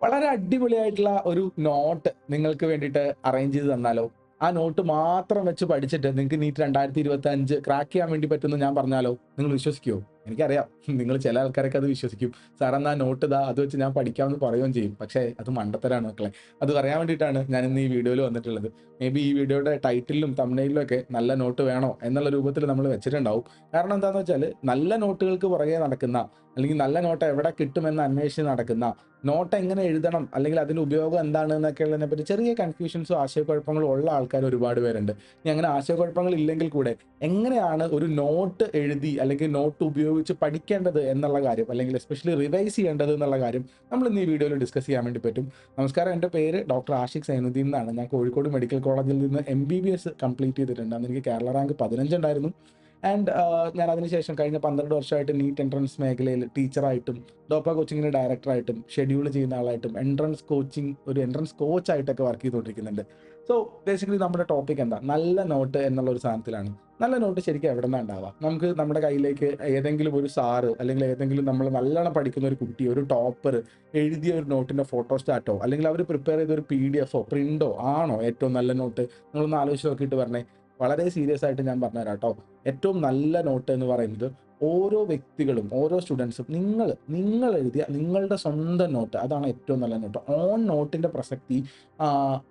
വളരെ അടിപൊളിയായിട്ടുള്ള ഒരു നോട്ട് നിങ്ങൾക്ക് വേണ്ടിയിട്ട് അറേഞ്ച് ചെയ്ത് തന്നാലോ? ആ നോട്ട് മാത്രം വെച്ച് പഠിച്ചിട്ട് നിങ്ങൾക്ക് നീറ്റ് 2025 ക്രാക്ക് ചെയ്യാൻ വേണ്ടി പറ്റുമെന്ന് ഞാൻ പറഞ്ഞാലോ? നിങ്ങൾ വിശ്വസിക്കുവോ? എനിക്കറിയാം നിങ്ങൾ ചില ആൾക്കാരൊക്കെ അത് വിശ്വസിക്കും. സാർ എന്നാ നോട്ട് ഇതാ അത് വെച്ച് ഞാൻ പഠിക്കാമെന്ന് പറയുകയും ചെയ്യും. പക്ഷേ അത് മണ്ടത്തരാണ് മക്കളെ. അത് പറയാൻ വേണ്ടിയിട്ടാണ് ഞാൻ ഇന്ന് ഈ വീഡിയോയിൽ വന്നിട്ടുള്ളത്. മേ ബി ഈ വീഡിയോയുടെ ടൈറ്റിലും തംബ്നെയിലും ഒക്കെ നല്ല നോട്ട് വേണോ എന്നുള്ള രൂപത്തിൽ നമ്മൾ വെച്ചിട്ടുണ്ടാവും. കാരണം എന്താണെന്ന് വെച്ചാൽ നല്ല നോട്ടുകൾക്ക് പുറകെ നടക്കുന്ന അല്ലെങ്കിൽ നല്ല നോട്ട് എവിടെ കിട്ടുമെന്ന് അന്വേഷിച്ച് നടക്കുന്ന നോട്ട് എങ്ങനെ എഴുതണം അല്ലെങ്കിൽ അതിന്റെ ഉപയോഗം എന്താണ് എന്നൊക്കെയുള്ളതിനെ പറ്റി ചെറിയ കൺഫ്യൂഷൻസും ആശയക്കുഴപ്പങ്ങളും ഉള്ള ആൾക്കാർ ഒരുപാട് പേരുണ്ട്. ഇനി അങ്ങനെ ആശയക്കുഴപ്പങ്ങൾ ഇല്ലെങ്കിൽ കൂടെ എങ്ങനെയാണ് ഒരു നോട്ട് എഴുതി അല്ലെങ്കിൽ നോട്ട് ഉപയോഗിച്ച് പഠിക്കേണ്ടത് എന്നുള്ള കാര്യം അല്ലെങ്കിൽ എസ്പെഷ്യലി റിവൈസ് ചെയ്യേണ്ടത് എന്നുള്ള കാര്യം നമ്മൾ ഇന്ന് ഈ വീഡിയോയിൽ ഡിസ്കസ് ചെയ്യാൻ വേണ്ടി പറ്റും. നമസ്കാരം, എൻ്റെ പേര് ഡോക്ടർ ആഷിഖ് സൈനുദ്ദീൻ എന്നാണ്. ഞാൻ കോഴിക്കോട് മെഡിക്കൽ കോളേജിൽ നിന്ന് MBBS കംപ്ലീറ്റ് ചെയ്തിട്ടുണ്ട്. അന്ന് എനിക്ക് കേരള റാങ്ക് 15 ഉണ്ടായിരുന്നു. ആൻഡ് ഞാൻ അതിനുശേഷം കഴിഞ്ഞ 12 വർഷമായിട്ട് നീറ്റ് എൻട്രൻസ് മേഖലയിൽ ടീച്ചറായിട്ടും ഡോപ്പ കോച്ചിങ്ങിന് ഡയറക്ടറായിട്ടും ഷെഡ്യൂൾ ചെയ്യുന്ന ആളായിട്ടും ഒരു എൻട്രൻസ് കോച്ചായിട്ടൊക്കെ വർക്ക് ചെയ്തുകൊണ്ടിരിക്കുന്നുണ്ട്. സോ ബേസിക്കലി നമ്മുടെ ടോപ്പിക് എന്താ, നല്ല നോട്ട് എന്നുള്ള ഒരു സാധനത്തിലാണ്. നല്ല നോട്ട് ശരിക്കും എവിടെ നിന്നാണ് ഉണ്ടാവുക? നമുക്ക് നമ്മുടെ കയ്യിലേക്ക് ഏതെങ്കിലും ഒരു സാറ് അല്ലെങ്കിൽ ഏതെങ്കിലും നമ്മൾ നല്ലോണം പഠിക്കുന്ന ഒരു കുട്ടി, ഒരു ടോപ്പർ എഴുതിയ ഒരു നോട്ടിന്റെ ഫോട്ടോസ്റ്റാറ്റോ അല്ലെങ്കിൽ അവർ പ്രിപ്പയർ ചെയ്ത ഒരു PDF പ്രിന്റോ ആണോ ഏറ്റവും നല്ല നോട്ട്? നിങ്ങളൊന്ന് ആലോചിച്ച് നോക്കിയിട്ട് പറഞ്ഞേ. വളരെ സീരിയസ് ആയിട്ട് ഞാൻ പറഞ്ഞുതരാം കേട്ടോ. ഏറ്റവും നല്ല നോട്ട് എന്ന് പറയുന്നത് ഓരോ വ്യക്തികളും ഓരോ സ്റ്റുഡൻസും നിങ്ങൾ എഴുതിയ നിങ്ങളുടെ സ്വന്തം നോട്ട്, അതാണ് ഏറ്റവും നല്ല നോട്ട്. ഓൺ നോട്ടിന്റെ പ്രസക്തി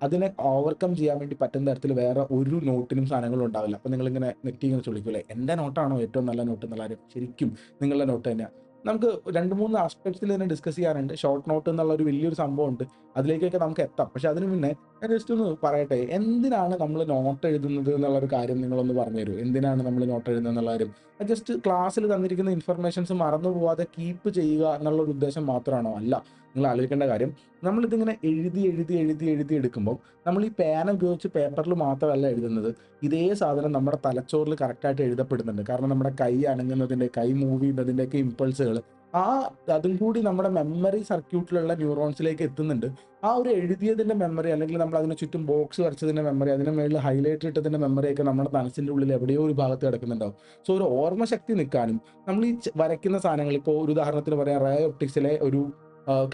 അതിനെ ഓവർകം ചെയ്യാൻ വേണ്ടി പറ്റുന്ന തരത്തിൽ വേറെ ഒരു നോട്ടിനും സാധനങ്ങളും ഉണ്ടാവില്ല. അപ്പൊ നിങ്ങൾ ഇങ്ങനെ നെറ്റി ഇങ്ങനെ ചൊളിക്കൂലേ, എന്റെ നോട്ടാണോ ഏറ്റവും നല്ല നോട്ട് എന്നുള്ള കാര്യം? ശരിക്കും നിങ്ങളുടെ നോട്ട് തന്നെയാണ്. നമുക്ക് രണ്ട് മൂന്ന് ആസ്പെക്ട്സിൽ തന്നെ ഡിസ്കസ് ചെയ്യാറുണ്ട്. ഷോർട്ട് നോട്ട് എന്നുള്ള ഒരു വലിയൊരു സംഭവം ഉണ്ട്, അതിലേക്കൊക്കെ നമുക്ക് എത്താം. പക്ഷെ അതിന് മുന്നേ ഞാൻ ജസ്റ്റ് ഒന്ന് പറയട്ടെ, എന്തിനാണ് നമ്മൾ നോട്ട് എഴുതുന്നത് എന്നുള്ള ഒരു കാര്യം നിങ്ങളൊന്ന് പറഞ്ഞു തരൂ. എന്തിനാണ് നമ്മൾ നോട്ട് എഴുതുന്നത് എന്നുള്ള കാര്യം? ജസ്റ്റ് ക്ലാസ്സിൽ തന്നിരിക്കുന്ന ഇൻഫർമേഷൻസ് മറന്നു പോവാതെ കീപ്പ് ചെയ്യുക എന്നുള്ള ഒരു ഉദ്ദേശം മാത്രമാണോ? അല്ല. നിങ്ങൾ ആലോചിക്കേണ്ട കാര്യം, നമ്മളിതിങ്ങനെ എഴുതി എഴുതി എഴുതി എഴുതി എടുക്കുമ്പോൾ നമ്മൾ ഈ പേന ഉപയോഗിച്ച് പേപ്പറിൽ മാത്രമല്ല എഴുതുന്നത്. ഇതേ സാധനം നമ്മുടെ തലച്ചോറിൽ കറക്റ്റായിട്ട് എഴുതപ്പെടുന്നുണ്ട്. കാരണം നമ്മുടെ കൈ അനങ്ങുന്നതിൻ്റെ, കൈ മൂവ് ചെയ്യുന്നതിൻ്റെയൊക്കെ ഇമ്പൾസുകൾ ആ അതും കൂടി നമ്മുടെ മെമ്മറി സർക്യൂട്ടിലുള്ള ന്യൂറോൺസിലേക്ക് എത്തുന്നുണ്ട്. ആ ഒരു എഴുതിയതിന്റെ മെമ്മറി അല്ലെങ്കിൽ നമ്മൾ അതിന് ചുറ്റും ബോക്സ് വരച്ചതിന്റെ മെമ്മറി, അതിന് മേളിൽ ഹൈലൈറ്റർ ഇട്ടതിന്റെ മെമ്മറി ഒക്കെ നമ്മുടെ മനസ്സിന്റെ ഉള്ളിൽ എവിടെയോ ഒരു ഭാഗത്ത് കിടക്കുന്നുണ്ടാവും. സോ ഒരു ഓർമ്മശക്തി നിൽക്കാനും നമ്മൾ ഈ വരയ്ക്കുന്ന സാധനങ്ങൾ, ഇപ്പോൾ ഒരു ഉദാഹരണത്തിന് പറയാം, റേ ഒപ്റ്റിക്സിലെ ഒരു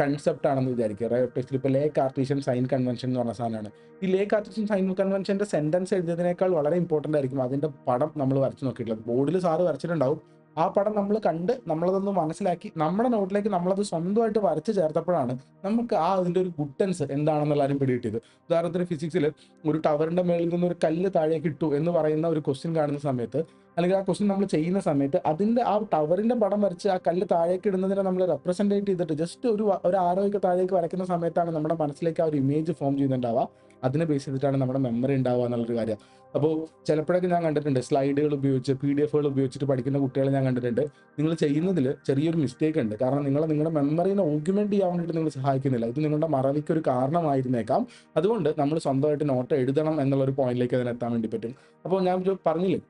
കൺസെപ്റ്റ് ആണെന്ന് വിചാരിക്കുക. റേ ഒപ്റ്റിക്സിൽ ഇപ്പോൾ ലേ കാർട്ടീഷ്യൻ സൈൻ കൺവെൻഷൻ എന്ന് പറഞ്ഞ സാധനമാണ്. ഈ ലേ കാർട്ടീഷ്യൻ സൈൻ കൺവെൻഷന്റെ സെന്റൻസ് എഴുതിയതിനേക്കാൾ വളരെ ഇമ്പോർട്ടന്റ് ആയിരിക്കും അതിന്റെ പടം നമ്മൾ വരച്ചു നോക്കിയിട്ടുള്ളത്. ബോർഡിൽ സാറ് വരച്ചിട്ടുണ്ടാവും, ആ പടം നമ്മൾ കണ്ട് നമ്മളതൊന്ന് മനസ്സിലാക്കി നമ്മുടെ നോട്ടിലേക്ക് നമ്മളത് സ്വന്തമായിട്ട് വരച്ച് ചേർത്തപ്പോഴാണ് നമുക്ക് അതിന്റെ ഒരു ഗുട്ടൻസ് എന്താണെന്നുള്ള കാര്യം പിടികിട്ടിയത്. ഉദാഹരണത്തിന് ഫിസിക്സിൽ ഒരു ടവറിന്റെ മേളിൽ നിന്ന് ഒരു കല്ല് താഴേക്ക് ഇട്ടു എന്ന് പറയുന്ന ഒരു ക്വസ്റ്റ്യൻ കാണുന്ന സമയത്ത്, അല്ലെങ്കിൽ ആ ക്വസ്റ്റ്യൻ നമ്മൾ ചെയ്യുന്ന സമയത്ത് അതിന്റെ ആ ടവറിന്റെ പടം വരച്ച് ആ കല്ല് താഴേക്ക് ഇടുന്നതിനെ നമ്മൾ റെപ്രസെന്റേറ്റ് ചെയ്തിട്ട് ജസ്റ്റ് ഒരു ആരോഗ്യ താഴേക്ക് വരയ്ക്കുന്ന സമയത്താണ് നമ്മുടെ മനസ്സിലേക്ക് ആ ഒരു ഇമേജ് ഫോം ചെയ്യുന്നുണ്ടാവുക. അതിനെ ബേസ് ചെയ്തിട്ടാണ് നമ്മുടെ മെമ്മറി ഉണ്ടാവുക എന്നുള്ളൊരു കാര്യം. അപ്പോൾ ചിലപ്പോഴൊക്കെ ഞാൻ കണ്ടിട്ടുണ്ട് സ്ലൈഡുകൾ ഉപയോഗിച്ച് PDF ഉപയോഗിച്ചിട്ട് പഠിക്കുന്ന കുട്ടികളെ ഞാൻ കണ്ടിട്ടുണ്ട്. നിങ്ങൾ ചെയ്യുന്നതിൽ ചെറിയൊരു മിസ്റ്റേക്ക് ഉണ്ട്. കാരണം നിങ്ങളുടെ മെമ്മറിനെ ഓഗ്യുമെന്റ് ചെയ്യാൻ വേണ്ടിയിട്ട് നിങ്ങൾ സഹായിക്കുന്നില്ല. ഇത് നിങ്ങളുടെ മറവിക്ക് ഒരു കാരണമായിരുന്നേക്കാം. അതുകൊണ്ട് നമ്മൾ സ്വന്തമായിട്ട് നോട്ട് എഴുതണം എന്നുള്ള ഒരു പോയിന്റിലേക്ക് അതിനെത്താൻ വേണ്ടി പറ്റും. അപ്പോൾ ഞാൻ പറഞ്ഞില്ലേ,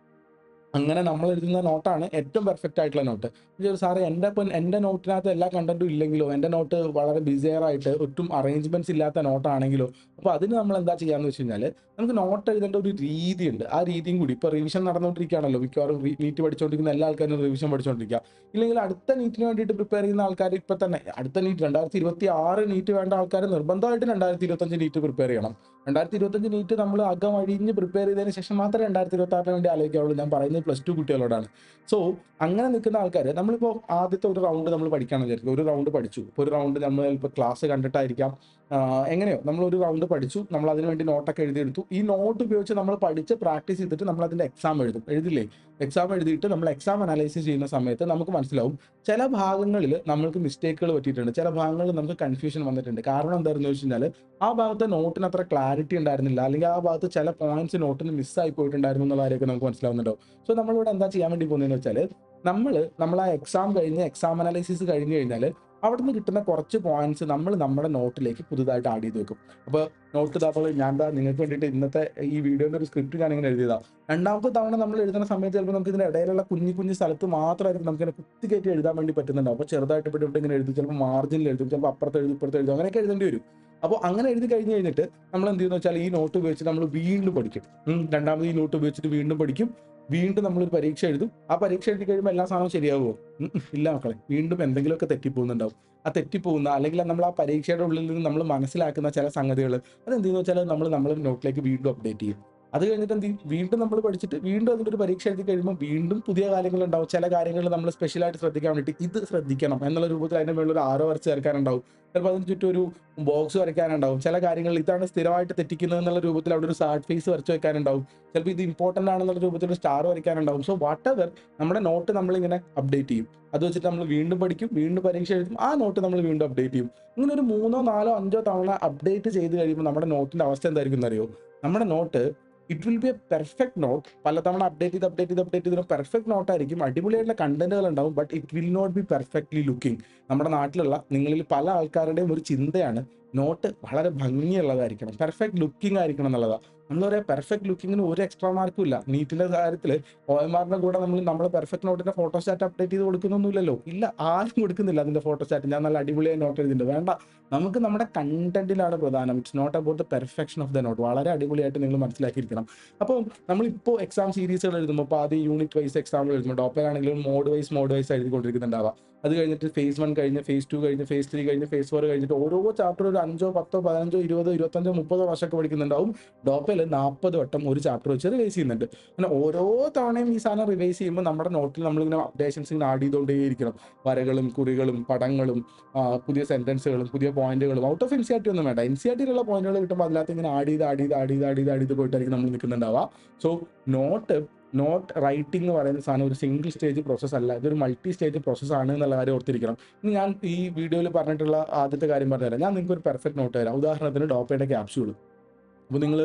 അങ്ങനെ നമ്മൾ എഴുതുന്ന നോട്ടാണ് ഏറ്റവും പെർഫെക്റ്റ് ആയിട്ടുള്ള നോട്ട്. സാറേ എൻ്റെ നോട്ടിനകത്ത് എല്ലാ കണ്ടന്റും ഇല്ലെങ്കിലോ, എൻ്റെ നോട്ട് വളരെ ബിസിയറായിട്ട് ഒട്ടും അറേഞ്ച്മെന്റ്സ് ഇല്ലാത്ത നോട്ടാണെങ്കിലോ, അപ്പോൾ അതിന് നമ്മൾ എന്താ ചെയ്യാന്ന് വെച്ച് കഴിഞ്ഞാൽ, നമുക്ക് നോട്ട് എഴുതേണ്ട ഒരു രീതിയുണ്ട്. ആ രീതിയും കൂടി ഇപ്പോൾ റിവിഷൻ നടന്നുകൊണ്ടിരിക്കുകയാണല്ലോ, മിക്കവാറും നീറ്റ് പഠിച്ചുകൊണ്ടിരിക്കുന്ന എല്ലാ ആൾക്കാരും റിവിഷൻ പഠിച്ചുകൊണ്ടിരിക്കുക. ഇല്ലെങ്കിൽ അടുത്ത നീറ്റിന് വേണ്ടിയിട്ട് പ്രിപ്പയർ ചെയ്യുന്ന ആൾക്കാർ ഇപ്പം തന്നെ അടുത്ത നീറ്റ് 2026 നീറ്റ് വേണ്ട ആൾക്കാർ നിർബന്ധമായിട്ട് 2025 നീറ്റ് പ്രിപ്പയർ ചെയ്യണം. 2025 നീറ്റ് നമ്മൾ അകമഴിഞ്ഞ് പ്രിപ്പയർ ചെയ്തതിന് ശേഷം മാത്രമേ 2026 വേണ്ടി ആലോചിക്കാവുള്ളൂ. ഞാൻ പറയുന്നത് +2 കുട്ടികളോടാണ്. സോ അങ്ങനെ നിൽക്കുന്ന ആൾക്കാർ, നമ്മളിപ്പോൾ ആദ്യത്തെ ഒരു റൗണ്ട് നമ്മൾ പഠിക്കുകയാണെന്ന് വിചാരിക്കും. ഒരു റൗണ്ട് പഠിച്ചു. ഇപ്പോൾ ഒരു റൗണ്ട് നമ്മൾ ഇപ്പോൾ ക്ലാസ് കണ്ടിട്ടായിരിക്കാം, എങ്ങനെയോ നമ്മളൊരു റൗണ്ട് പഠിച്ചു, നമ്മൾ അതിന് വേണ്ടി നോട്ടൊക്കെ എഴുതിയെടുത്തു. ഈ നോട്ട് ഉപയോഗിച്ച് നമ്മൾ പഠിച്ച് പ്രാക്ടീസ് ചെയ്തിട്ട് നമ്മൾ അതിന്റെ എക്സാം എഴുതില്ലേ? എക്സാം എഴുതിയിട്ട് നമ്മൾ എക്സാം അനലൈസിസ് ചെയ്യുന്ന സമയത്ത് നമുക്ക് മനസ്സിലാവും ചില ഭാഗങ്ങളിൽ നമ്മൾക്ക് മിസ്റ്റേക്കുകൾ പറ്റിയിട്ടുണ്ട്, ചില ഭാഗങ്ങളിൽ നമുക്ക് കൺഫ്യൂഷൻ വന്നിട്ടുണ്ട്. കാരണം എന്താണെന്ന് വെച്ച് കഴിഞ്ഞാൽ ആ ഭാഗത്തെ നോട്ടിന് അത്ര ക്ലാരിറ്റി ഉണ്ടായിരുന്നില്ല, അല്ലെങ്കിൽ ആ ഭാഗത്ത് ചില പോയിന്റ്സ് നോട്ടിന് മിസ്സായി പോയിട്ടുണ്ടായിരുന്നു എന്നുള്ള കാര്യമൊക്കെ നമുക്ക് മനസ്സിലാവുന്നുണ്ടോ? സോ നമ്മളിവിടെ എന്താ ചെയ്യാൻ വേണ്ടി പോകുന്നതെന്ന് വെച്ചാൽ, നമ്മൾ ആ എക്സാം കഴിഞ്ഞ് എക്സാം അനാലിസിസ് കഴിഞ്ഞ് കഴിഞ്ഞാൽ അവിടുന്ന് കിട്ടുന്ന കുറച്ച് പോയിന്റ്സ് നമ്മൾ നമ്മുടെ നോട്ടിലേക്ക് പുതുതായിട്ട് ആഡ് ചെയ്ത് വെക്കും. അപ്പോൾ നോട്ട് ഇതാപ്പോൾ നിങ്ങൾക്ക് വേണ്ടിയിട്ട് ഇന്നത്തെ ഈ വീഡിയോയുടെ ഒരു സ്ക്രിപ്റ്റ് ഞാൻ ഇങ്ങനെ എഴുതിയതാ. രണ്ടാമത്തെ തവണ നമ്മൾ എഴുതുന്ന സമയത്ത് ചിലപ്പോൾ നമുക്ക് ഇതിന്റെ ഇടയിലുള്ള കുഞ്ഞു കുഞ്ഞു സ്ഥലത്ത് മാത്രമായിരിക്കും നമുക്ക് ഇങ്ങനെ കുത്തിക്കയറ്റി എഴുതാൻ വേണ്ടി പറ്റുന്നുണ്ടാവും. അപ്പോൾ ചെറുതായിട്ട് ഇവിടെ ഇങ്ങനെ എഴുതും, ചിലപ്പോൾ മാർജിനിൽ എഴുതും, ചിലപ്പോൾ അപ്പുറത്ത് എഴുതും ഇപ്പുറത്ത് എഴുതും, അങ്ങനെയൊക്കെ എഴുതേണ്ടി വരും. അപ്പോൾ അങ്ങനെ എഴുതി കഴിഞ്ഞിട്ട് നമ്മൾ എന്ത് ചെയ്യുന്ന വെച്ചാൽ ഈ നോട്ട് ഉപയോഗിച്ച് നമ്മൾ വീണ്ടും പഠിക്കും. രണ്ടാമത് ഈ നോട്ട് ഉപയോഗിച്ചിട്ട് വീണ്ടും പഠിക്കും. വീണ്ടും നമ്മളൊരു പരീക്ഷ എഴുതും. ആ പരീക്ഷ എഴുതി കഴിയുമ്പോൾ എല്ലാ സാധനവും ശരിയാവുമോ? ഇല്ല മക്കളെ. വീണ്ടും എന്തെങ്കിലുമൊക്കെ തെറ്റിപ്പോകുന്നുണ്ടാവും. ആ തെറ്റിപ്പോകുന്ന അല്ലെങ്കിൽ നമ്മൾ ആ പരീക്ഷയുടെ ഉള്ളിൽ നിന്ന് നമ്മൾ മനസ്സിലാക്കുന്ന ചില സംഗതികൾ അതെന്ത് ചെയ്യുന്നു വെച്ചാൽ നമ്മൾ നോട്ടിലേക്ക് വീണ്ടും അപ്ഡേറ്റ് ചെയ്യും. അത് കഴിഞ്ഞിട്ട് എന്ത് ചെയ്യും? വീണ്ടും നമ്മൾ പഠിച്ചിട്ട് വീണ്ടും അതിൻ്റെ ഒരു പരീക്ഷ എഴുതി കഴിയുമ്പോൾ വീണ്ടും പുതിയ കാര്യങ്ങളുണ്ടാവും. ചില കാര്യങ്ങൾ നമ്മൾ സ്പെഷ്യലായിട്ട് ശ്രദ്ധിക്കാൻ വേണ്ടിയിട്ട് ഇത് ശ്രദ്ധിക്കണം എന്നുള്ള രൂപത്തിൽ അതിൻ്റെ മുകളിൽ ഒരു ആരോ വരച്ച് ചേർക്കാനുണ്ടാവും. ചിലപ്പോൾ അതിന് ചുറ്റും ഒരു ബോക്സ് വരയ്ക്കാനുണ്ടാവും. ചില കാര്യങ്ങൾ ഇതാണ് സ്ഥിരമായിട്ട് തെറ്റിക്കുന്നത് എന്നുള്ള രൂപത്തിൽ അവിടെ ഒരു സാഡ് ഫേസ് വരച്ച് വെക്കാനുണ്ടാവും. ചിലപ്പോൾ ഇത് ഇമ്പോർട്ടൻ്റ് ആണെന്നുള്ള രൂപത്തിൽ ഒരു സ്റ്റാർ വരയ്ക്കാനുണ്ടാവും. സോ വാട്ട് എവർ നമ്മുടെ നോട്ട് നമ്മളിങ്ങനെ അപ്ഡേറ്റ് ചെയ്യും. അത് വെച്ചിട്ട് നമ്മൾ വീണ്ടും പഠിക്കും, വീണ്ടും പരീക്ഷ എഴുതും, ആ നോട്ട് നമ്മൾ വീണ്ടും അപ്ഡേറ്റ് ചെയ്യും. ഇങ്ങനെ ഒരു 3, 4, 5 തവണ അപ്ഡേറ്റ് ചെയ്ത് കഴിയുമ്പോൾ നമ്മുടെ നോട്ടിൻ്റെ അവസ്ഥ എന്തായിരിക്കും എന്നറിയോ? നമ്മുടെ note it will be a perfect note. പലതവണ അപ്ഡേറ്റ് ചെയ്ത് പെർഫെക്റ്റ് നോട്ടായിരിക്കും. അടിപൊളിയായിട്ടുള്ള കണ്ടന്റുകൾ ഉണ്ടാവും. But it will not be perfectly looking. നമ്മുടെ നാട്ടിലുള്ള നിങ്ങളിൽ പല ആൾക്കാരുടെയും ഒരു ചിന്തയാണ് നോട്ട് വളരെ ഭംഗിയുള്ളതായിരിക്കണം, പെർഫെക്റ്റ് ലുക്കിംഗ് ആയിരിക്കണം എന്നുള്ളതാണ്. നമ്മൾ പറയാം പെർഫെക്റ്റ് ലുക്കിങ്ങിന് ഒരു എക്സ്ട്രാ മാർക്കും ഇല്ല. നീറ്റിന്റെ കാര്യത്തിൽ OMRന്റെ കൂടെ നമ്മൾ പെർഫെക്റ്റ് നോട്ടിന്റെ ഫോട്ടോസ്റ്റാറ്റ് അപ്ഡേറ്റ് ചെയ്ത് കൊടുക്കുന്നൊന്നുമില്ലല്ലോ. ഇല്ല, ആരും കൊടുക്കുന്നില്ല അതിന്റെ ഫോട്ടോസ്റ്റാറ്റ്. ഞാൻ നല്ല അടിപൊളിയായി നോട്ട് എഴുതിയിട്ടുണ്ട്. വേണ്ട, നമുക്ക് നമ്മുടെ കണ്ടന്റിലാണ് പ്രധാനം. It's not about the perfection of the note. വളരെ അടിപൊളിയായിട്ട് നിങ്ങൾ മനസ്സിലാക്കിയിരിക്കണം. അപ്പോൾ നമ്മളിപ്പോൾ എക്സാം സീരീസുകൾ എഴുതുമ്പോൾ ഇപ്പോൾ ആദ്യം യൂണിറ്റ് വൈസ് എക്സാം എഴുതുമ്പോൾ ടോപ്പിലാണെങ്കിലും മോഡ് വൈസ് എഴുതിക്കൊണ്ടിരിക്കുന്നുണ്ടാവുക. അത് കഴിഞ്ഞിട്ട് phase 1 കഴിഞ്ഞ് phase 2 കഴിഞ്ഞ് phase 3 കഴിഞ്ഞ് phase 4 കഴിഞ്ഞിട്ട് ഓരോ ചാപ്റ്റർ ഒരു 5, 10, 15, 20, 25, 30 വർഷമൊക്കെ പഠിക്കുന്നുണ്ടാവും. ഡോപ്പയിൽ 40 വട്ടം ഒരു ചാപ്റ്റർ വെച്ച് റിവൈസ് ചെയ്യുന്നുണ്ട്. അങ്ങനെ ഓരോ തവണയും ഈ സാധനം റിവൈസ് ചെയ്യുമ്പോൾ നമ്മുടെ നോട്ടിൽ നമ്മളിങ്ങനെ അപ്ഡേഷൻസ് ഇങ്ങനെ ആഡ് ചെയ്തുകൊണ്ടേയിരിക്കണം. വരകളും കുറികളും പടങ്ങളും പുതിയ സെന്റൻസുകളും പുതിയ പോയിന്റുകളും ഔട്ട് ഓഫ് NCERT ഒന്നും വേണ്ട. NCERTയിലുള്ള പോയിന്റുകൾ കിട്ടുമ്പോൾ അതിനകത്ത് ഇങ്ങനെ ആഡ് ചെയ്ത് പോയിട്ടായിരിക്കും നമ്മൾ നിൽക്കുന്നുണ്ടാവുക. സോ നോട്ട് റൈറ്റിംഗ് എന്ന് പറയുന്ന സാധനം ഒരു സിംഗിൾ സ്റ്റേജ് പ്രോസസ് അല്ല, ഇതൊരു മൾട്ടി സ്റ്റേജ് പ്രോസസ് ആണ് എന്നുള്ള കാര്യം ഓർത്തിരിക്കണം. ഇനി ഞാൻ ഈ വീഡിയോയിൽ പറഞ്ഞിട്ടുള്ള ആദ്യത്തെ കാര്യം പറഞ്ഞുതരാം. ഞാൻ നിങ്ങൾക്ക് ഒരു പെർഫെക്റ്റ് നോട്ട് തരാം. ഉദാഹരണത്തിന് ഡോപ്പയുടെ ക്യാപ്സ്യൂൾ. അപ്പോൾ നിങ്ങൾ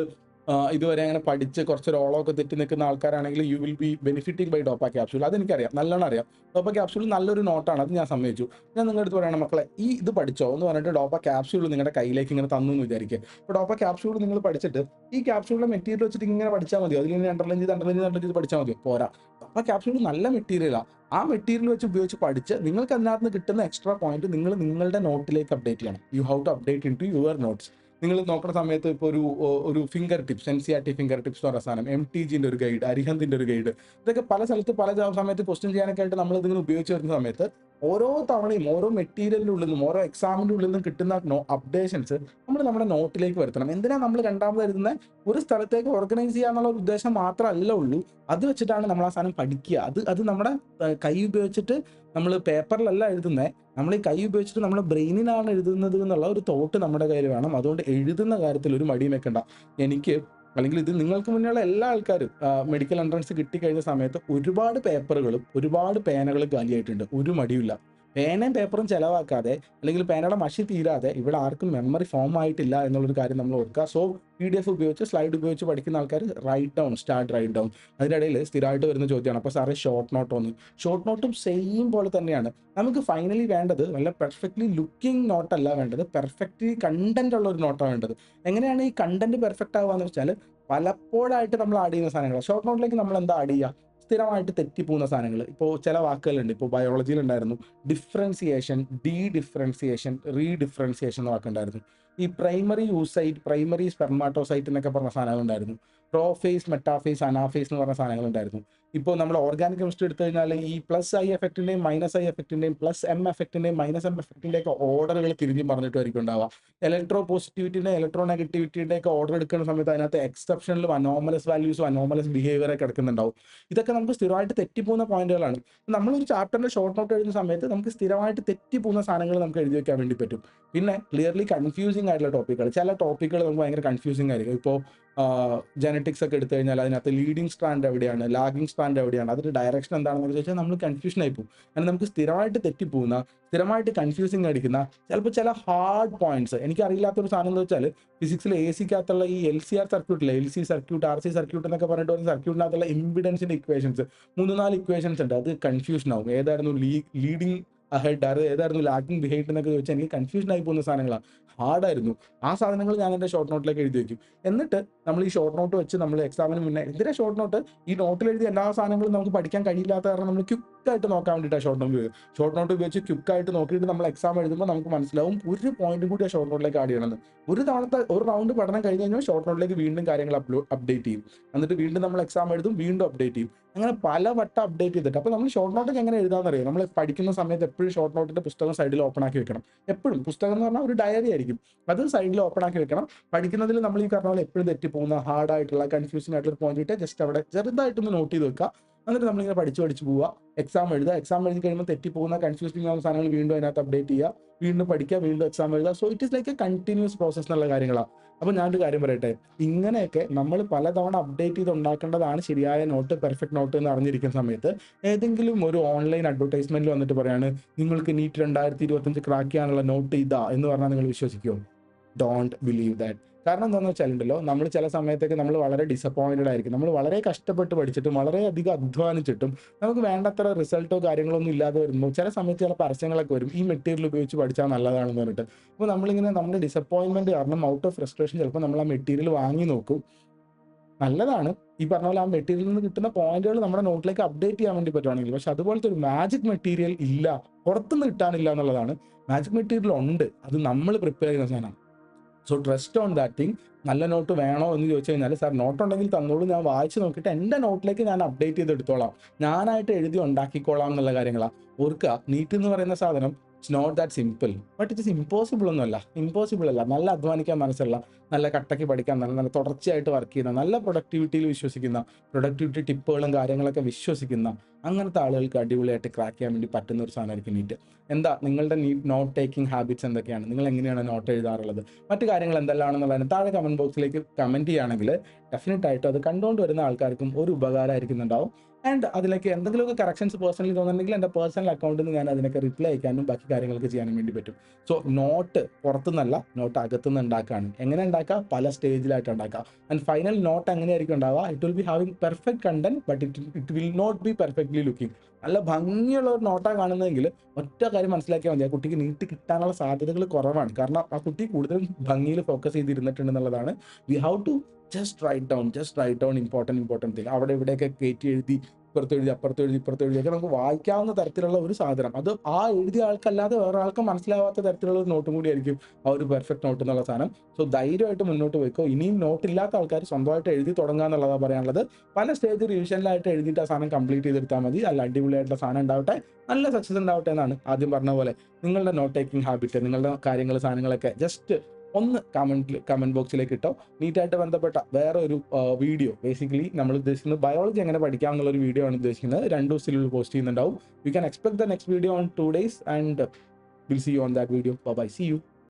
ഇതുവരെ അങ്ങനെ പഠിച്ച് കുറച്ച് ഓളമൊക്കെ തെറ്റി നിൽക്കുന്ന ആൾക്കാരാണെങ്കിൽ you will be benefiting by dopa capsule. അതെനിക്കറിയാം, നല്ലോണം അറിയാം. ഡോപ്പ ക്യാപ്സ്യൂൾ നല്ലൊരു നോട്ടാണ്, അത് ഞാൻ സമ്മതിച്ചു. ഞാൻ നിങ്ങളുടെ അടുത്ത് പറയണം, മക്കളെ ഇത് പഠിച്ചോ എന്ന് പറഞ്ഞിട്ട് ഡോപ്പ ക്യാപ്സ്യൂൾ നിങ്ങളുടെ കയ്യിലേക്ക് ഇങ്ങനെ തന്നു എന്ന് വിചാരിക്കുക. അപ്പോൾ ഡോപ്പ ക്യാപ്സ്യൂൾ നിങ്ങൾ പഠിച്ചിട്ട് ഈ ക്യാപ്സ്യൂളിലെ മെറ്റീരിയൽ വെച്ചിട്ട് ഇങ്ങനെ പഠിച്ചാൽ മതിയോ? അതിൽ ഇങ്ങനെ അണ്ടർലൈൻ ചെയ്ത് പഠിച്ചാൽ മതിയോ? പോരാ. ഡോപ്പ ക്യാപ്സ്യൂൾ നല്ല മെറ്റീരിയലാണ്. ആ മെറ്റീരിയൽ വെച്ച് ഉപയോഗിച്ച് പഠിച്ച് നിങ്ങൾക്ക് അതിനകത്ത് നിന്ന് കിട്ടുന്ന എക്സ്ട്രാ പോയിന്റ് നിങ്ങൾ നിങ്ങളുടെ നോട്ടിലേക്ക് അപ്ഡേറ്റ് ചെയ്യണം. You have to update in to your notes. നിങ്ങൾ നോക്കുന്ന സമയത്ത് ഇപ്പോൾ ഒരു finger tips, NCERT finger tips എന്ന് പറയുന്ന സാധനം, MTGന്റെ ഒരു ഗൈഡ്, അരിഹന്തിന്റെ ഒരു ഗൈഡ്, ഇതൊക്കെ പല സ്ഥലത്ത് പല സമയത്ത് ക്വസ്റ്റ്യൻ ചെയ്യാനൊക്കെ ആയിട്ട് നമ്മൾ ഇതിങ്ങനെ ഉപയോഗിച്ച് വരുന്ന സമയത്ത് ഓരോ തവണയും ഓരോ മെറ്റീരിയലിൻ്റെ ഉള്ളിൽ നിന്നും ഓരോ എക്സാമിൻ്റെ ഉള്ളിൽ നിന്നും കിട്ടുന്ന അപ്ഡേഷൻസ് നമ്മൾ നമ്മുടെ നോട്ടിലേക്ക് വരുത്തണം. എന്തിനാണ് നമ്മൾ രണ്ടാമത് എഴുതുന്നത്? ഒരു സ്ഥലത്തേക്ക് ഓർഗനൈസ് ചെയ്യാന്നുള്ള ഒരു ഉദ്ദേശം മാത്രമല്ല ഉള്ളൂ. അത് വെച്ചിട്ടാണ് നമ്മൾ ആ സാധനം പഠിക്കുക. അത് നമ്മുടെ കൈ ഉപയോഗിച്ചിട്ട് നമ്മൾ പേപ്പറിലല്ല എഴുതുന്നത്, നമ്മൾ ഈ കൈ ഉപയോഗിച്ചിട്ട് നമ്മുടെ ബ്രെയിനിനാണ് എഴുതുന്നത് എന്നുള്ള ഒരു തോട്ട് നമ്മുടെ കയ്യിൽ വേണം. അതുകൊണ്ട് എഴുതുന്ന കാര്യത്തിൽ ഒരു മടിയും വെക്കണ്ട. എനിക്ക് അല്ലെങ്കിൽ ഇത് നിങ്ങൾക്ക് മുന്നേയുള്ള എല്ലാ ആൾക്കാരും മെഡിക്കൽ എൻട്രൻസ് കിട്ടിക്കഴിഞ്ഞ സമയത്ത് ഒരുപാട് പേപ്പറുകളും ഒരുപാട് പേനകളും കാലിയായിട്ടുണ്ട്. ഒരു മടിയില്ല. പേനയും പേപ്പറും ചിലവാക്കാതെ അല്ലെങ്കിൽ പേനയുടെ മഷി തീരാതെ ഇവിടെ ആർക്കും മെമ്മറി ഫോം ആയിട്ടില്ല എന്നുള്ളൊരു കാര്യം നമ്മൾ ഓർക്കുക. സോ PDF ഉപയോഗിച്ച് സ്ലൈഡ് ഉപയോഗിച്ച് പഠിക്കുന്ന ആൾക്കാർ റൈറ്റ് ഡൗൺ. അതിനിടയിൽ സ്ഥിരമായിട്ട് വരുന്ന ചോദ്യമാണ്, അപ്പോൾ സാറേ ഷോർട്ട് നോട്ട് ഒന്ന്. ഷോർട്ട് നോട്ടും സെയിം പോലെ തന്നെയാണ്. നമുക്ക് ഫൈനലി വേണ്ടത് നല്ല പെർഫെക്റ്റ്ലി ലുക്കിംഗ് നോട്ടല്ല വേണ്ടത്, പെർഫെക്റ്റ്ലി കണ്ടന്റ് ഉള്ള ഒരു നോട്ടാണ് വേണ്ടത്. എങ്ങനെയാണ് ഈ കണ്ടന്റ് പെർഫെക്റ്റ് ആവുക എന്ന് വെച്ചാൽ പലപ്പോഴായിട്ട് നമ്മൾ ആഡ് ചെയ്യുന്ന സാധനങ്ങൾ. ഷോർട്ട് നോട്ടിലേക്ക് നമ്മൾ എന്താ ആഡ് ചെയ്യുക? സ്ഥിരമായിട്ട് തെറ്റിപ്പോകുന്ന സാധനങ്ങൾ. ഇപ്പോൾ ചില വാക്കുകളുണ്ട്. ഇപ്പോൾ ബയോളജിയിൽ ഉണ്ടായിരുന്നു ഡിഫറൻസിയേഷൻ, ഡീഡിഫറൻസിയേഷൻ, റീഡിഫറൻസിയേഷൻ എന്ന വാക്കുണ്ടായിരുന്നു. ഈ പ്രൈമറി സ്പെർമാറ്റോസൈറ്റ് എന്നൊക്കെ പറഞ്ഞ സാധനങ്ങൾ ഉണ്ടായിരുന്നു. പ്രോഫേസ്, മെറ്റാഫേസ്, അനാഫേസ് എന്ന് പറഞ്ഞ സാധനങ്ങൾ ഉണ്ടായിരുന്നു. ഇപ്പോൾ നമ്മൾ ഓർഗാനിക് കെമിസ്ട്രി എടുത്തു കഴിഞ്ഞാൽ ഈ +I എഫക്റ്റിൻ്റെയും -I എഫക്റ്റിൻ്റെയും +M എഫക്റ്റിൻ്റെയും -M എഫക്റ്റിൻ്റെ ഒക്കെ ഓർഡറുകൾ തിരിഞ്ഞും പറഞ്ഞിട്ടായിരിക്കും ഉണ്ടാവുക. ഇലക്ട്രോ പോസിറ്റിവിറ്റിൻ്റെ ഇലക്ട്രോ നെഗറ്റിവിറ്റിയുടെ ഒക്കെ ഓർഡർ എടുക്കുന്ന സമയത്ത് അതിനകത്ത് എക്സെപ്ഷനിലും അനോമലസ് വാല്യൂസും അനോമലസ് ബിഹേവിയറൊക്കെ കിടക്കുന്നുണ്ടാവും. ഇതൊക്കെ നമുക്ക് സ്ഥിരമായിട്ട് തെറ്റിപ്പോകുന്ന പോയിന്റുകളാണ്. നമ്മളൊരു ചാപ്റ്ററിന്റെ ഷോർട്ട് നോട്ട് എഴുതുന്ന സമയത്ത് നമുക്ക് സ്ഥിരമായിട്ട് തെറ്റിപ്പോകുന്ന സാധനങ്ങൾ നമുക്ക് എഴുതി വെക്കാൻ വേണ്ടി പറ്റും. പിന്നെ ക്ലിയർലി കൺഫ്യൂസിംഗ് ആയിട്ടുള്ള ടോപ്പിക്കുകൾ, ചില ടോപ്പിക്കുകൾ നമുക്ക് ഭയങ്കര കൺഫ്യൂസിംഗ് ആയിരിക്കും. ഇപ്പോൾ ജനറ്റിക്സ് ഒക്കെ എടുത്തു കഴിഞ്ഞാൽ അതിനകത്ത് ലീഡിങ് സ്ട്രാൻഡ് എവിടെയാണ്, ലാഗിങ് സ്ട്രാൻഡ് എവിടെയാണ്, അതിന്റെ ഡയറക്ഷൻ എന്താണെന്ന് ചോദിച്ചാൽ നമ്മൾ കൺഫ്യൂഷൻ ആയി പോകും. കാരണം നമുക്ക് സ്ഥിരമായിട്ട് തെറ്റിപ്പോകുന്ന, സ്ഥിരമായിട്ട് കൺഫ്യൂസിംഗ് അടിക്കുന്ന ചിലപ്പോൾ ചില ഹാർഡ് പോയിന്റ്സ്. എനിക്കറിയില്ലാത്തൊരു സാധനം എന്ന് വെച്ചാൽ ഫിസിക്സിൽ AC-ക്കകത്തുള്ള ഈ LCR സർക്യൂട്ടിലെ LC സർക്യൂട്ട്, RC സർക്യൂട്ട് എന്നൊക്കെ പറഞ്ഞിട്ട് ഒരു സർക്യൂട്ടിനകത്തുള്ള ഇംപിഡൻസിന്റെ ഇക്വേഷൻസ് 3-4 ഇക്വേഷൻസ് ഉണ്ട്. അത് കൺഫ്യൂഷൻ ആവും. ഏതായിരുന്നു ലീഡിങ് അഹെഡ്, അത് ഏതായിരുന്നു ലാഗിങ് ബിഹൈൻഡ് എന്നൊക്കെ ചോദിച്ചാൽ എനിക്ക് കൺഫ്യൂഷൻ ആയി പോകുന്ന സാധനങ്ങളാണ്. ഹാർഡായിരുന്നു. ആ സാധനങ്ങൾ ഞാൻ എൻ്റെ ഷോർട്ട് നോട്ടിലേക്ക് എഴുതി വയ്ക്കും. എന്നിട്ട് നമ്മൾ ഈ ഷോർട്ട് നോട്ട് വെച്ച് നമ്മൾ എക്സാമിന് മുന്നേ എന്തിനാ ഷോർട്ട് നോട്ട്? ഈ നോട്ടിൽ എഴുതിയ എല്ലാ സാധനങ്ങളും നമുക്ക് പഠിക്കാൻ കഴിയില്ലാത്ത കാരണം നമ്മൾ ക്വിക്കായിട്ട് നോക്കാൻ വേണ്ടിയിട്ടാണ് ഷോർട്ട് നോട്ട് ഉപയോഗിക്കുക. ഷോർട്ട് നോട്ട് ഉപയോഗിച്ച് ക്വിക്കായിട്ട് നോക്കിയിട്ട് നമ്മൾ എക്സാം എഴുതുമ്പോൾ നമുക്ക് മനസ്സിലാവും ഒരു പോയിന്റും കൂടി ആ ഷോർട്ട് നോട്ടിലേക്ക് ആഡ് ചെയ്യണമെന്ന്. ഒരു റൗണ്ട് പഠനം കഴിഞ്ഞ് കഴിഞ്ഞാൽ ഷോർട്ട് നോട്ടിലേക്ക് വീണ്ടും കാര്യങ്ങൾ അപ്ഡേറ്റ് ചെയ്യും. എന്നിട്ട് വീണ്ടും നമ്മൾ എക്സാം എഴുതും, വീണ്ടും അപ്ഡേറ്റ് ചെയ്യും. അങ്ങനെ പല വട്ടം അപ്ഡേറ്റ് ചെയ്തിട്ട് അപ്പോൾ നമ്മൾ ഷോർട്ട് നോട്ടൊക്കെ എങ്ങനെ എഴുതാമെന്ന് അറിയാം. നമ്മൾ പഠിക്കുന്ന സമയത്ത് എപ്പോഴും ഷോർട്ട് നോട്ടിന്റെ പുസ്തകം സൈഡിൽ ഓപ്പൺ ആക്കി വെക്കണം. എപ്പോഴും പുസ്തകം എന്ന് പറഞ്ഞാൽ ഒരു ഡയറി ആയിരിക്കും, അത് സൈഡിൽ ഓപ്പൺ ആക്കി വെക്കണം. പഠിക്കുന്നതിൽ നമ്മൾ ഈ പറഞ്ഞ പോലെ എപ്പോഴും തെറ്റിപ്പോകുന്ന ഹാർഡായിട്ടുള്ള കൺഫ്യൂസിംഗ് ആയിട്ടുള്ള പോയിന്റ് ഇട്ട് ജസ്റ്റ് അവിടെ ചെറുതായിട്ടൊന്ന് നോട്ട് ചെയ്ത് വെക്കുക. എന്നിട്ട് നമ്മളിങ്ങനെ പഠിച്ച് പോവുക, എക്സാം എഴുതുക. എക്സാം എഴുതി കഴിയുമ്പോൾ തെറ്റിപ്പോകുന്ന കൺഫ്യൂസിംഗ് ആവുന്ന സാധനങ്ങൾ വീണ്ടും അതിനകത്ത് അപ്ഡേറ്റ് ചെയ്യുക, വീണ്ടും പഠിക്കുക, വീണ്ടും എക്സാം എഴുതുക. So it is like A continuous process എന്നുള്ള കാര്യങ്ങളാണ്. അപ്പോൾ ഞാനൊരു കാര്യം പറയട്ടെ, ഇങ്ങനെയൊക്കെ നമ്മൾ പലതവണ അപ്ഡേറ്റ് ചെയ്ത് ഉണ്ടാക്കേണ്ടതാണ് ശരിയായ നോട്ട്, പെർഫെക്റ്റ് നോട്ട് എന്ന് അറിഞ്ഞിരിക്കുന്ന സമയത്ത് ഏതെങ്കിലും ഒരു ഓൺലൈൻ അഡ്വർടൈസ്മെന്റിൽ വന്നിട്ട് പറയാണ് നിങ്ങൾക്ക് നീറ്റ് 2025 ക്രാക്ക് ചെയ്യാനുള്ള നോട്ട് ഇതാ എന്ന് പറഞ്ഞാൽ നിങ്ങൾ വിശ്വസിക്കുമോ? Don't believe that. കാരണം എന്താണെന്ന് വെച്ചാലുണ്ടല്ലോ, നമ്മൾ ചില സമയത്തൊക്കെ നമ്മൾ വളരെ ഡിസപ്പോയിന്റഡ് ആയിരിക്കും. നമ്മൾ വളരെ കഷ്ടപ്പെട്ട് പഠിച്ചിട്ടും വളരെയധികം അധ്വാനിച്ചിട്ടും നമുക്ക് വേണ്ടത്ര റിസൾട്ടോ കാര്യങ്ങളോ ഒന്നും ഇല്ലാതെ വരുമ്പോൾ ചില സമയത്ത് ചില പരസ്യങ്ങളൊക്കെ വരും, ഈ മെറ്റീരിയൽ ഉപയോഗിച്ച് പഠിച്ചാൽ നല്ലതാണെന്ന് പറഞ്ഞിട്ട്. അപ്പോൾ നമ്മളിങ്ങനെ നമ്മുടെ ഡിസപ്പോയിൻമെന്റ് കാരണം ഔട്ട് ഓഫ് ഫ്രസ്ട്രേഷൻ ചിലപ്പോൾ നമ്മൾ ആ മെറ്റീരിയൽ വാങ്ങി നോക്കും. നല്ലതാണ് ഈ പറഞ്ഞ പോലെ ആ മെറ്റീരിയലിൽ നിന്ന് കിട്ടുന്ന പോയിന്റുകൾ നമ്മുടെ നോട്ടിലേക്ക് അപ്ഡേറ്റ് ചെയ്യാൻ വേണ്ടി പറ്റുവാണെങ്കിൽ. പക്ഷെ അതുപോലത്തെ ഒരു മാജിക് മെറ്റീരിയൽ ഇല്ല, പുറത്തുനിന്ന് കിട്ടാനില്ല എന്നുള്ളതാണ്. മാജിക് മെറ്റീരിയൽ ഉണ്ട്, അത് നമ്മൾ പ്രിപ്പയർ ചെയ്യുന്ന സാധനം. So trust on that thing. നല്ല നോട്ട് വേണോ എന്ന് ചോദിച്ചു കഴിഞ്ഞാൽ, സാർ നോട്ട് ഉണ്ടെങ്കിൽ തന്നോളൂ, ഞാൻ വായിച്ച് നോക്കിയിട്ട് എൻ്റെ നോട്ടിലേക്ക് ഞാൻ അപ്ഡേറ്റ് ചെയ്തെടുത്തോളാം, ഞാനായിട്ട് എഴുതി ഉണ്ടാക്കിക്കോളാം എന്നുള്ള കാര്യങ്ങളാണ്. ഓർക്കുക, നീറ്റ് എന്ന് പറയുന്ന സാധനം it's not that simple, but it is impossible ഒന്നുമല്ല. ഇമ്പോസിബിൾ അല്ല. നല്ല അധ്വാനിക്കാൻ മനസ്സുള്ള, നല്ല കട്ടയ്ക്ക് പഠിക്കാൻ, നല്ല തുടർച്ചയായിട്ട് വർക്ക് ചെയ്യുന്ന, നല്ല പ്രൊഡക്ടിവിറ്റിയിൽ വിശ്വസിക്കുന്ന, പ്രൊഡക്ടിവിറ്റി ടിപ്പുകളും കാര്യങ്ങളൊക്കെ വിശ്വസിക്കുന്ന അങ്ങനത്തെ ആളുകൾക്ക് അടിപൊളിയായിട്ട് ക്രാക്ക് ചെയ്യാൻ വേണ്ടി പറ്റുന്ന ഒരു സാധനമായിരിക്കും നീറ്റ്. എന്താ നിങ്ങളുടെ നോട്ട് ടേക്കിംഗ് ഹാബിറ്റ്സ് എന്തൊക്കെയാണ്? നിങ്ങൾ എങ്ങനെയാണ് നോട്ട് എഴുതാറുള്ളത്? മറ്റു കാര്യങ്ങൾ എന്തെല്ലാമാണെന്നുള്ളതിന് താഴെ കമന്റ് ബോക്സിലേക്ക് കമന്റ് ചെയ്യുകയാണെങ്കിൽ ഡെഫിനറ്റായിട്ടും അത് കണ്ടുകൊണ്ട് വരുന്ന ആൾക്കാർക്കും ഒരു ഉപകാരമായിരിക്കുന്നുണ്ടാവും. ആൻഡ് അതിലേക്ക് എന്തെങ്കിലുമൊക്കെ കറക്ഷൻസ് പേഴ്സണലി തോന്നുന്നുണ്ടെങ്കിൽ എൻ്റെ പേഴ്സണൽ അക്കൗണ്ടിൽ നിന്ന് ഞാൻ അതിനൊക്കെ റിപ്ലൈ അയക്കാനും ബാക്കി കാര്യങ്ങൾക്ക് ചെയ്യാനും വേണ്ടി പറ്റും. സോ നോട്ട് പുറത്തുനിന്നല്ല, നോട്ട് അകത്തുനിന്ന് ഉണ്ടാക്കുകയാണ്. എങ്ങനെ ഉണ്ടാക്കുക? പല സ്റ്റേജിലായിട്ട് ഉണ്ടാക്കുക. ആൻഡ് ഫൈനൽ നോട്ട് എങ്ങനെയായിരിക്കും ഉണ്ടാവുക? It will be having perfect content, but it will not be perfectly looking. നല്ല ഭംഗിയുള്ള ഒരു നോട്ടാണ് കാണുന്നതെങ്കിൽ ഒറ്റ കാര്യം മനസ്സിലാക്കിയാൽ മതി, ആ കുട്ടിക്ക് നീറ്റ് കിട്ടാനുള്ള സാധ്യതകൾ കുറവാണ്. കാരണം ആ കുട്ടി കൂടുതൽ ഭംഗിയിൽ ഫോക്കസ് ചെയ്തിരുന്നിട്ടുണ്ടെന്നുള്ളതാണ്. We have to just write down important thing. അവിടെ ഇവിടെയൊക്കെ കയറ്റി എഴുതി ഇപ്പുറത്ത് എഴുതി ഇപ്പുറത്ത് എഴുതിയൊക്കെ നമുക്ക് വായിക്കാവുന്ന തരത്തിലുള്ള ഒരു സാധനം, അത് ആ എഴുതിയ ആൾക്കല്ലാതെ വേറെ ആൾക്കും മനസ്സിലാവാത്ത തരത്തിലുള്ള ഒരു നോട്ടും കൂടി ആയിരിക്കും ആ ഒരു പെർഫെക്റ്റ് നോട്ട് എന്നുള്ള സാധനം. സോ ധൈര്യമായിട്ട് മുന്നോട്ട് പോയിക്കോ. ഇനിയും നോട്ടില്ലാത്ത ആൾക്കാർ സ്വന്തമായിട്ട് എഴുതി തുടങ്ങുക എന്നുള്ളതാണ് പറയാനുള്ളത്. പല സ്റ്റേജ് റിവിഷനിലായിട്ട് എഴുതിയിട്ട് ആ സാധനം കംപ്ലീറ്റ് ചെയ്തെടുത്താൽ മതി. നല്ല അടിപൊളിയായിട്ടുള്ള സാധനം ഉണ്ടാവട്ടെ, നല്ല സക്സസ് ഉണ്ടാവട്ടെ എന്നാണ് ആദ്യം പറഞ്ഞ പോലെ. നിങ്ങളുടെ നോട്ട് ടേക്കിംഗ് ഹാബിറ്റ്, നിങ്ങളുടെ കാര്യങ്ങൾ, സാധനങ്ങളൊക്കെ ജസ്റ്റ് ഒന്ന് കമന്റ് ബോക്സിലേക്ക് ഇട്ടോ. നീറ്റായിട്ട് ബന്ധപ്പെട്ട വേറെ ഒരു വീഡിയോ, ബേസിക്കലി നമ്മൾ ഉദ്ദേശിക്കുന്നത് ബയോളജി എങ്ങനെ പഠിക്കാം എന്നുള്ള ഒരു വീഡിയോ ആണ് ഉദ്ദേശിക്കുന്നത്. 2 ദിവസത്തിനുള്ളിൽ പോസ്റ്റ് ചെയ്യുന്നുണ്ടാവും. You can expect the next video on 2 days and will see you on that video. Bye, see U.